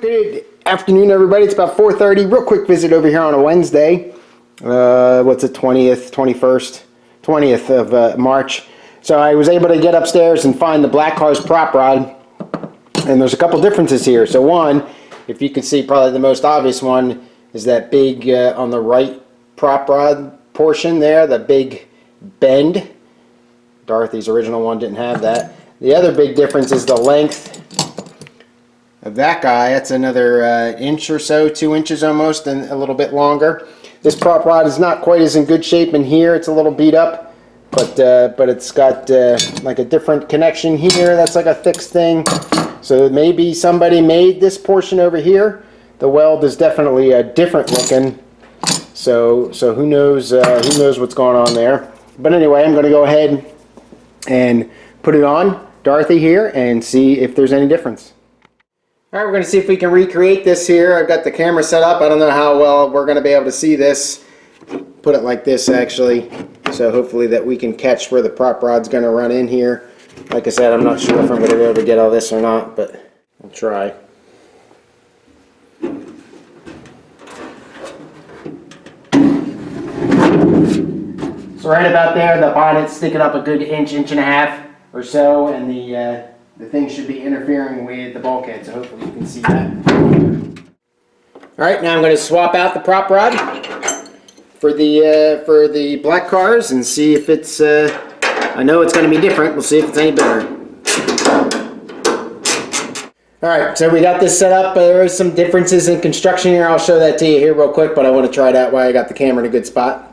Good afternoon, everybody. It's about 4:30. Real quick visit over here on a Wednesday. What's it, 20th, 21st, 20th of March. So I was able to get upstairs and find the black car's prop rod. And there's a couple differences here. So one, if you can see, probably the most obvious one is that big on the right prop rod portion there, the big bend. Dorothy's original one didn't have that. The other big difference is the length of that guy. That's another inch or so, 2 inches almost, and a little bit longer. This prop rod is not quite as in good shape in here. It's a little beat up, but it's got like a different connection here. That's like a fixed thing. So maybe somebody made this portion over here. The weld is definitely different looking. So who knows what's going on there. But anyway, I'm going to go ahead and put it on Dorothy here and see if there's any difference. Alright, we're going to see if we can recreate this here. I've got the camera set up. I don't know how well we're going to be able to see this. Put it like this, actually. So hopefully that we can catch where the prop rod's going to run in here. Like I said, I'm not sure if I'm going to be able to get all this or not, but I'll try. So right about there, the bonnet's sticking up a good inch, inch and a half or so, and the thing should be interfering with the bulkhead, so hopefully you can see that. Alright, now I'm going to swap out the prop rod for the black cars and see if it's, I know it's going to be different, we'll see if it's any better. Alright, so we got this set up. There is some differences in construction here. I'll show that to you here real quick, but I want to try it out while I got the camera in a good spot.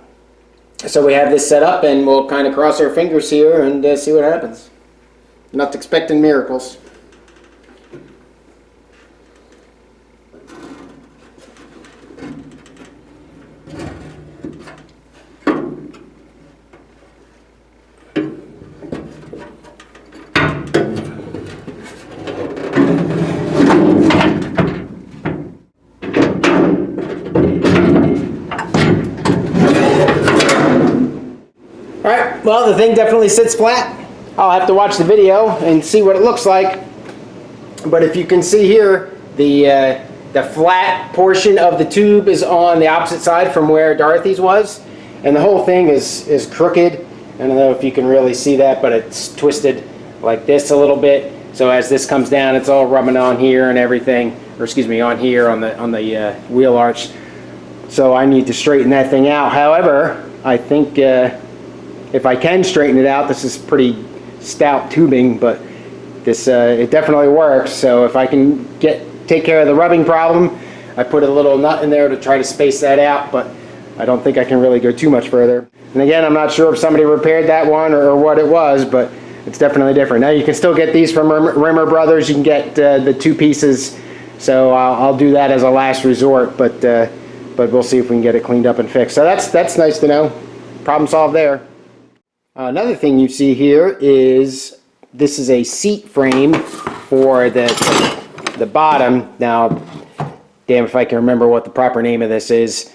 So we have this set up, and we'll kind of cross our fingers here and see what happens. Not expecting miracles. Alright, well, the thing definitely sits flat. I'll have to watch the video and see what it looks like. But if you can see here, the flat portion of the tube is on the opposite side from where Dorothy's was. And the whole thing is crooked. I don't know if you can really see that, but it's twisted like this a little bit. So as this comes down, it's all rubbing on here and everything. Or excuse me, on here on the wheel arch. So I need to straighten that thing out. However, I think if I can straighten it out, this is pretty stout tubing, but this it definitely works. So if I can take care of the rubbing problem, I put a little nut in there to try to space that out, but I don't think I can really go too much further. And again, I'm not sure if somebody repaired that one or what it was, but it's definitely different. Now you can still get these from Rimmer Brothers. You can get the two pieces, so I'll do that as a last resort, but we'll see if we can get it cleaned up and fixed. So that's nice to know. Problem solved there. Another thing you see here is this is a seat frame for the bottom. Now, damn if I can remember what the proper name of this is,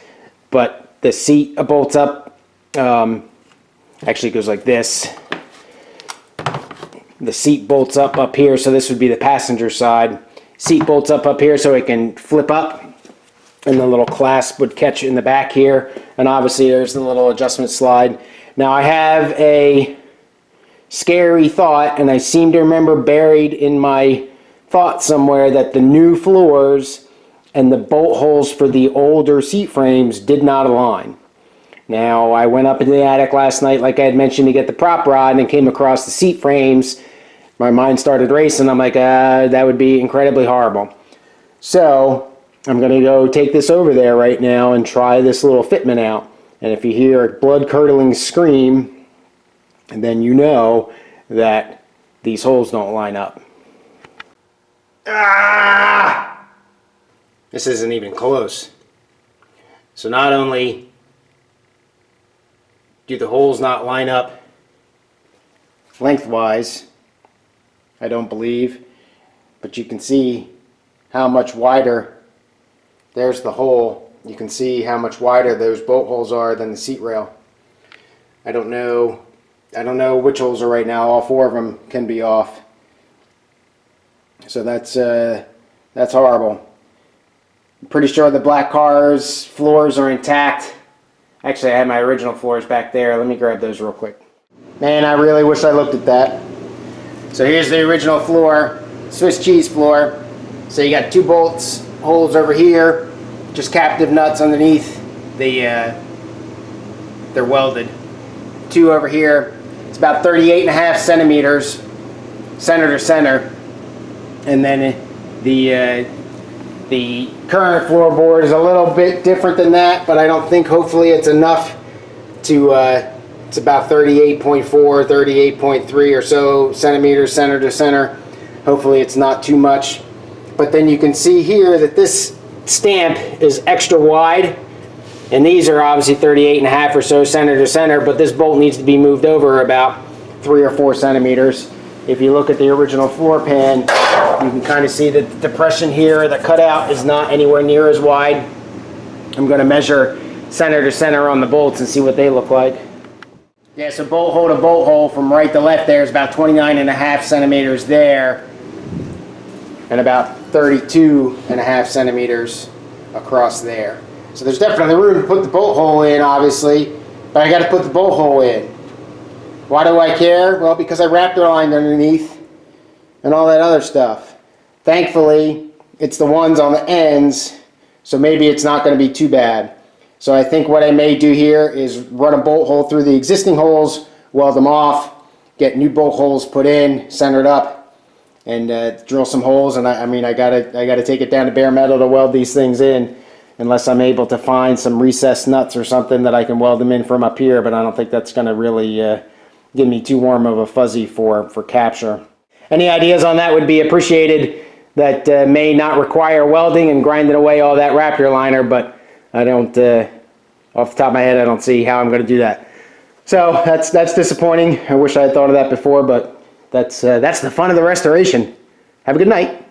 but the seat bolts up. Actually, it goes like this. The seat bolts up here, so this would be the passenger side. Seat bolts up here so it can flip up, and the little clasp would catch in the back here. And obviously, there's the little adjustment slide. Now I have a scary thought, and I seem to remember buried in my thought somewhere that the new floors and the bolt holes for the older seat frames did not align. Now I went up into the attic last night, like I had mentioned, to get the prop rod and came across the seat frames. My mind started racing. I'm like, that would be incredibly horrible. So I'm going to go take this over there right now and try this little fitment out. And if you hear a blood-curdling scream, then you know that these holes don't line up. Ah! This isn't even close. So not only do the holes not line up lengthwise, I don't believe, but you can see how much wider. There's the hole you can see how much wider those bolt holes are than the seat rail. I don't know which holes are right now. All 4 of them can be off. So that's horrible. I'm pretty sure the black car's floors are intact. Actually, I had my original floors back there. Let me grab those real quick. Man, I really wish I looked at that. So here's the original floor, Swiss cheese floor. So you got 2 bolts, holes over here, just captive nuts underneath. They're welded. 2 over here. It's about 38.5 centimeters, center to center. And then the current floorboard is a little bit different than that, but I don't think, hopefully it's enough to, it's about 38.4, 38.3 or so centimeters center to center. Hopefully it's not too much. But then you can see here that this stamp is extra wide, and these are obviously 38.5 or so center to center, but this bolt needs to be moved over about 3 or 4 centimeters. If you look at the original floor pan, you can kind of see that the depression here, the cutout is not anywhere near as wide. I'm going to measure center to center on the bolts and see what they look like. Yeah, so bolt hole to bolt hole from right to left there is about 29.5 centimeters there, and about 32.5 centimeters across there. So there's definitely room to put the bolt hole in, obviously, but I got to put the bolt hole in. Why do I care? Well, because I raptor lined underneath and all that other stuff. Thankfully, it's the ones on the ends, so maybe it's not going to be too bad. So I think what I may do here is run a bolt hole through the existing holes, weld them off, get new bolt holes put in, centered up, and drill some holes. And I gotta take it down to bare metal to weld these things in, unless I'm able to find some recessed nuts or something that I can weld them in from up here. But I don't think that's going to really give me too warm of a fuzzy for capture. Any ideas on that would be appreciated. That may not require welding and grinding away all that raptor liner, but I don't, off the top of my head, I don't see how I'm going to do that. So that's disappointing. I wish I had thought of that before, but that's the fun of the restoration. Have a good night.